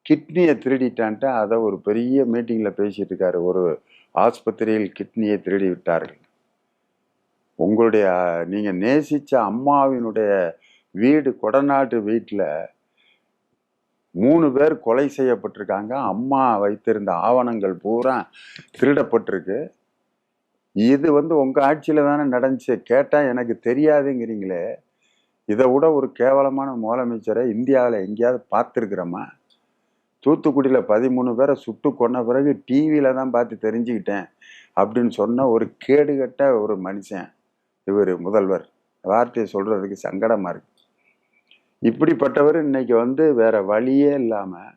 கிட்னியை திருடிட்டான்ட்டு அதை ஒரு பெரிய மீட்டிங்கில் பேசிட்டு இருக்காரு. ஒரு ஆஸ்பத்திரியில் கிட்னியை திருடி விட்டார்கள். உங்களுடைய நீங்கள் நேசித்த அம்மாவினுடைய வீடு கொடநாட்டு வீட்டில் 3 பேர் கொலை செய்யப்பட்டிருக்காங்க. அம்மா வைத்திருந்த ஆவணங்கள் பூரா திருடப்பட்டிருக்கு. இது உங்கள் ஆட்சியில் தானே நடந்துச்சு. கேட்டால் எனக்கு தெரியாதுங்கிறீங்களே. இதை விட ஒரு கேவலமான முதலமைச்சரை இந்தியாவில் எங்கேயாவது பார்த்துருக்குறோமா? தூத்துக்குடியில் 13 பேரை சுட்டு கொன்ன பிறகு டிவியில் தான் பார்த்து தெரிஞ்சுக்கிட்டேன் அப்படின்னு சொன்ன ஒரு கேடுகட்ட ஒரு மனுஷன் இவர் முதல்வர். வார்த்தையை சொல்கிறதுக்கு சங்கடமாக இருக்கு. இப்படிப்பட்டவர் இன்னைக்கு வேற வழியே இல்லாமல்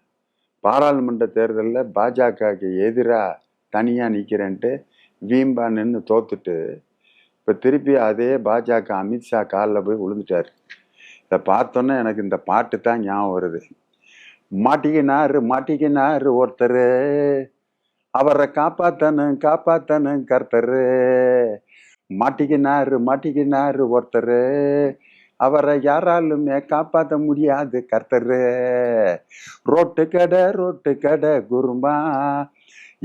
பாராளுமன்ற தேர்தலில் பாஜகவுக்கு எதிராக தனியாக நிற்கிறேன்ட்டு வீம்பா நின்று தோத்துட்டு இப்போ திருப்பி அதே பாஜக அமித்ஷா காலில் போய் விழுந்துட்டார். இதை பார்த்தோன்னே எனக்கு இந்த பாட்டு தான் ஞாபகம் வருது. மாட்டிக்கினாரு ஒருத்தர், அவரை காப்பாத்தனும் கர்த்தரு. மாட்டிக்கினாரு ஒருத்தர், அவரை யாராலுமே காப்பாற்ற முடியாது கர்த்தரு. ரோட்டு கடை குருமா,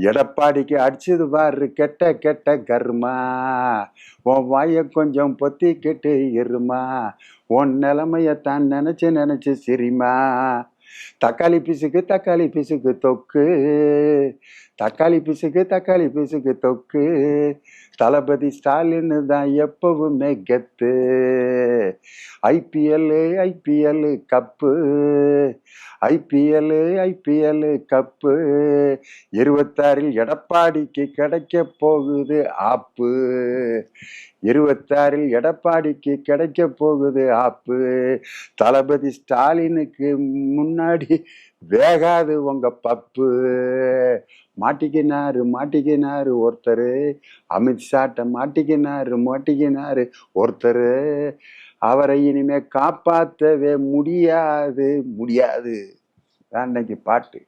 எடப்பாடிக்கு அடிச்சது பாரு கெட்ட கருமா. உன் வாய கொஞ்சம் பொத்திக்கிட்டு இருமா, உன் நிலைமையத்தான் நினைச்சு சிரிமா. தக்காளி பிசுக்கு தொக்கு, தக்காளி பிசுக்கு தொக்கு. தளபதி ஸ்டாலின் தான் எப்பவுமே கெத்து. IPL cup, IPL cup. 26 எடப்பாடிக்கு கிடைக்க போகுது ஆப்பு. 26 எடப்பாடிக்கு கிடைக்க போகுது ஆப்பு. தளபதி ஸ்டாலினுக்கு முன்னாடி வேகாது உங்க பப்பு. மாட்டிக்கினாரு ஒருத்தர், அமித்ஷாட்ட மாட்டிக்கினாரு ஒருத்தர். அவரை இனிமே காப்பாற்றவே முடியாது. அன்னைக்கு பாட்டு.